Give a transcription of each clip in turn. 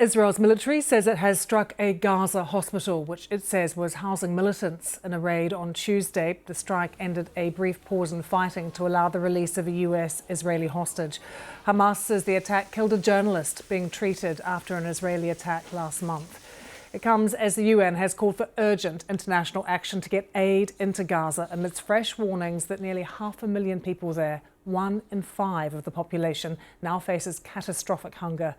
Israel's military says it has struck a Gaza hospital, which it says was housing militants in a raid on Tuesday. The strike ended a brief pause in fighting to allow the release of a US-Israeli hostage. Hamas says the attack killed a journalist being treated after an Israeli attack last month. It comes as the UN has called for urgent international action to get aid into Gaza amidst fresh warnings that nearly 500,000 people there, 1 in 5 of the population, now faces catastrophic hunger.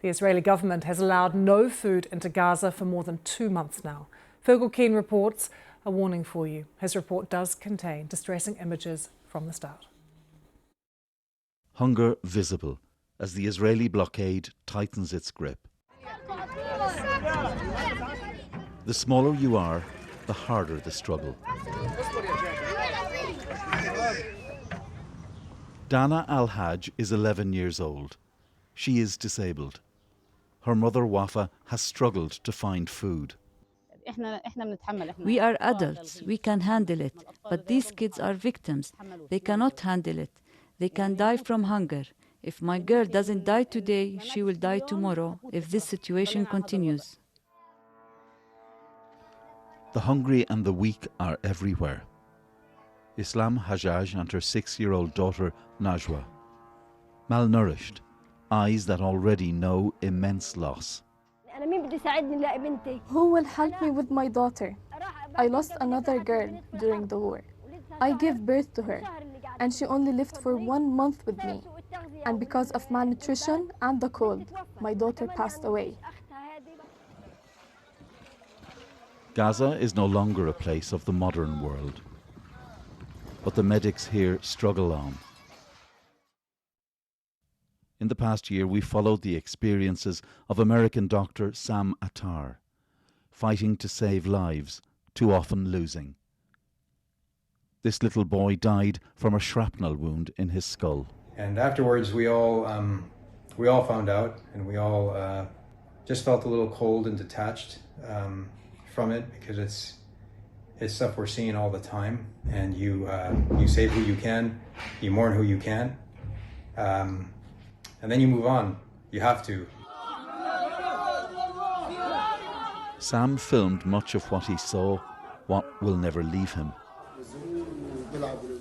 The Israeli government has allowed no food into Gaza for more than 2 months now. Fergal Keane reports a warning for you. His report does contain distressing images from the start. Hunger visible as the Israeli blockade tightens its grip. The smaller you are, the harder the struggle. Dana Al-Hajj is 11 years old. She is disabled. Her mother Wafa has struggled to find food. We are adults, we can handle it, but these kids are victims. They cannot handle it. They can die from hunger. If my girl doesn't die today, she will die tomorrow if this situation continues. The hungry and the weak are everywhere. Islam Hajjaj and her 6-year-old daughter Najwa. Malnourished, eyes that already know immense loss. Who will help me with my daughter? I lost another girl during the war. I gave birth to her, and she only lived for 1 month with me. And because of malnutrition and the cold, my daughter passed away. Gaza is no longer a place of the modern world. But the medics here struggle on. In the past year, we followed the experiences of American doctor Sam Attar, fighting to save lives, too often losing. This little boy died from a shrapnel wound in his skull. And afterwards, we all found out, and we all just felt a little cold and detached from it, because it's stuff we're seeing all the time. And you save who you can, you mourn who you can, and then you move on. You have to. Sam filmed much of what he saw, what will never leave him.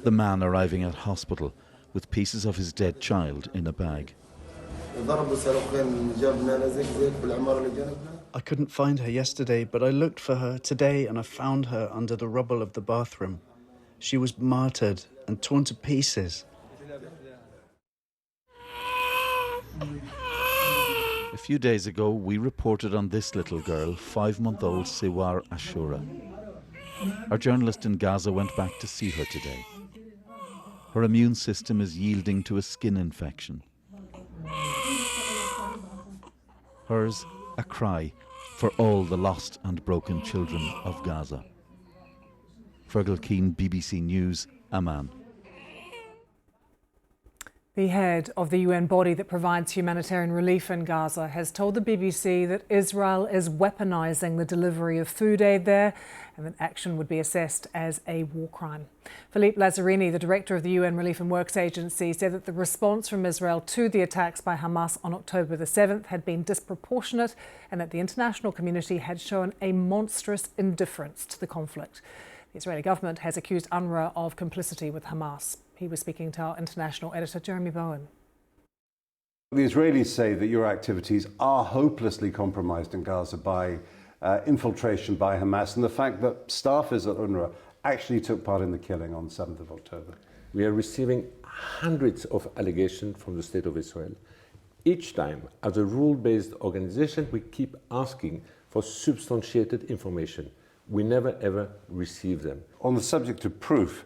The man arriving at hospital with pieces of his dead child in a bag. I couldn't find her yesterday, but I looked for her today and I found her under the rubble of the bathroom. She was martyred and torn to pieces. A few days ago, we reported on this little girl, 5-month-old Siwar Ashura. Our journalist in Gaza went back to see her today. Her immune system is yielding to a skin infection. Hers, a cry for all the lost and broken children of Gaza. Fergal Keane, BBC News, Amman. The head of the UN body that provides humanitarian relief in Gaza has told the BBC that Israel is weaponising the delivery of food aid there and that action would be assessed as a war crime. Philippe Lazzarini, the director of the UN Relief and Works Agency, said that the response from Israel to the attacks by Hamas on October the 7th had been disproportionate and that the international community had shown a monstrous indifference to the conflict. The Israeli government has accused Unrwa of complicity with Hamas. He was speaking to our international editor, Jeremy Bowen. The Israelis say that your activities are hopelessly compromised in Gaza by infiltration by Hamas and the fact that staffers at Unrwa actually took part in the killing on 7th of October. We are receiving hundreds of allegations from the State of Israel. Each time, as a rule-based organization, we keep asking for substantiated information. We never ever receive them. On the subject of proof,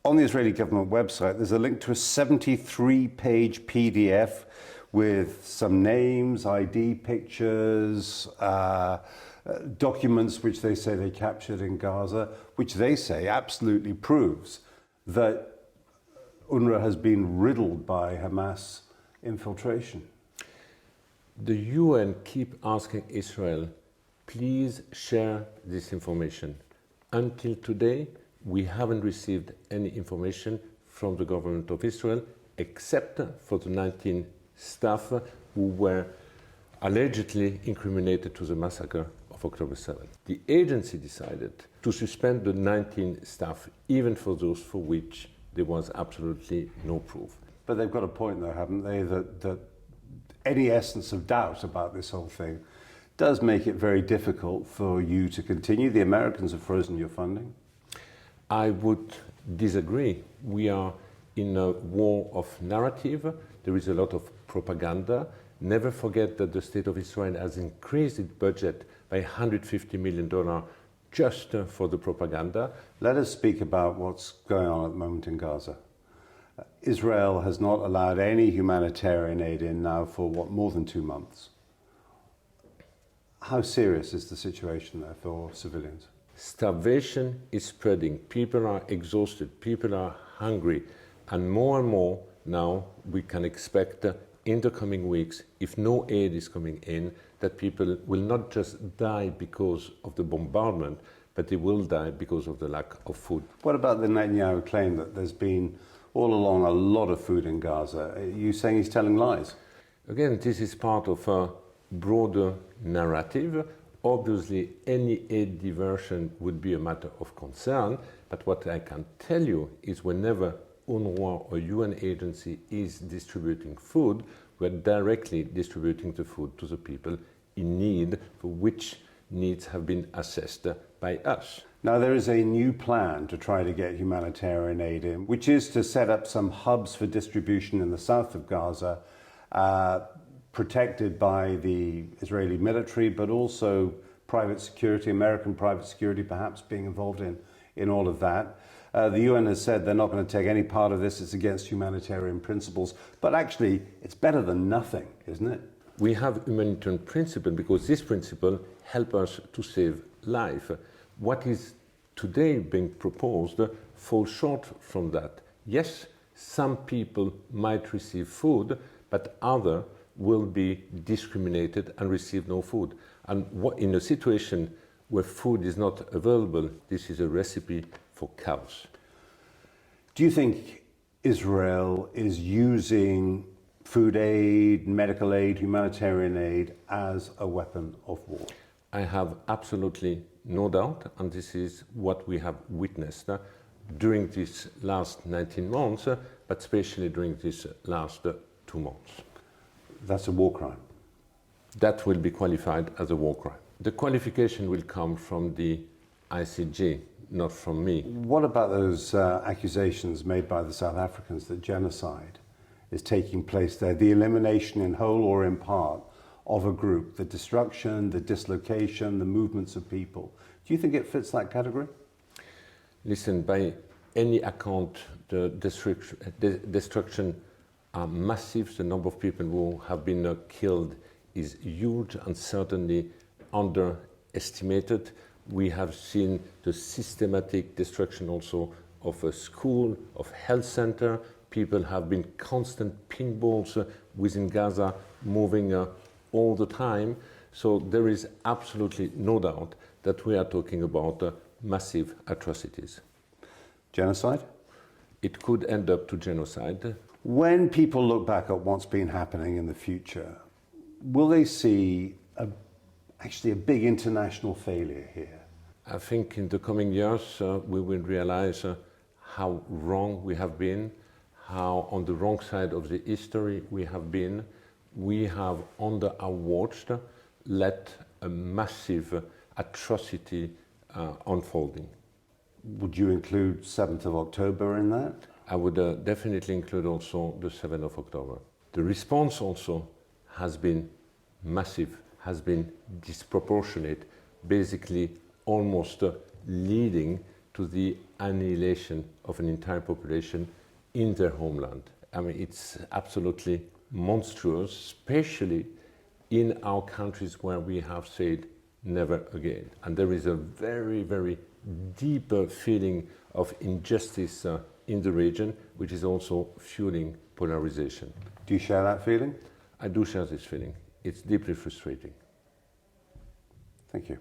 on the Israeli government website, there's a link to a 73-page PDF with some names, ID pictures, documents which they say they captured in Gaza, which they say absolutely proves that UNRWA has been riddled by Hamas infiltration. The UN keep asking Israel, please share this information. Until today, we haven't received any information from the government of Israel, except for the 19 staff who were allegedly incriminated to the massacre of October 7th. The agency decided to suspend the 19 staff, even for those for which there was absolutely no proof. But they've got a point though, haven't they, that any essence of doubt about this whole thing does make it very difficult for you to continue. The Americans have frozen your funding. I would disagree. We are in a war of narrative. There is a lot of propaganda. Never forget that the State of Israel has increased its budget by $150 million just for the propaganda. Let us speak about what's going on at the moment in Gaza. Israel has not allowed any humanitarian aid in now for, more than 2 months. How serious is the situation there for civilians? Starvation is spreading. People are exhausted. People are hungry. And more now we can expect in the coming weeks, if no aid is coming in, that people will not just die because of the bombardment, but they will die because of the lack of food. What about the Netanyahu claim that there's been all along a lot of food in Gaza? Are you saying he's telling lies? Again, this is part of a broader narrative. Obviously, any aid diversion would be a matter of concern, but what I can tell you is whenever Unrwa or UN agency is distributing food, we're directly distributing the food to the people in need, for which needs have been assessed by us. Now, there is a new plan to try to get humanitarian aid in, which is to set up some hubs for distribution in the south of Gaza, protected by the Israeli military, but also private security, American private security perhaps being involved in all of that. The UN has said they're not going to take any part of this, it's against humanitarian principles, but actually it's better than nothing, isn't it? We have humanitarian principle because this principle helps us to save life. What is today being proposed falls short from that. Yes, some people might receive food, but others will be discriminated and receive no food. And in a situation where food is not available, this is a recipe for chaos. Do you think Israel is using food aid, medical aid, humanitarian aid as a weapon of war? I have absolutely no doubt, and this is what we have witnessed during these last 19 months, but especially during these last 2 months. That's a war crime. That will be qualified as a war crime. The qualification will come from the ICJ, not from me. What about those accusations made by the South Africans that genocide is taking place there, the elimination in whole or in part of a group, the destruction, the dislocation, the movements of people? Do you think it fits that category? Listen, by any account, the destruction are massive. The number of people who have been killed is huge and certainly underestimated. We have seen the systematic destruction also of a school, of health center. People have been constant pinballs within Gaza, moving all the time. So there is absolutely no doubt that we are talking about massive atrocities. Genocide? It could end up to genocide. When people look back at what's been happening in the future, will they see actually a big international failure here? I think in the coming years we will realize how wrong we have been, how on the wrong side of the history we have been. We have, under our watch, let a massive atrocity unfolding. Would you include 7th of October in that? I would definitely include also the 7th of October. The response also has been massive, has been disproportionate, basically almost leading to the annihilation of an entire population in their homeland. I mean, it's absolutely monstrous, especially in our countries where we have said never again. And there is a very, very deep feeling of injustice in the region, which is also fueling polarization. Do you share that feeling? I do share this feeling. It's deeply frustrating. Thank you.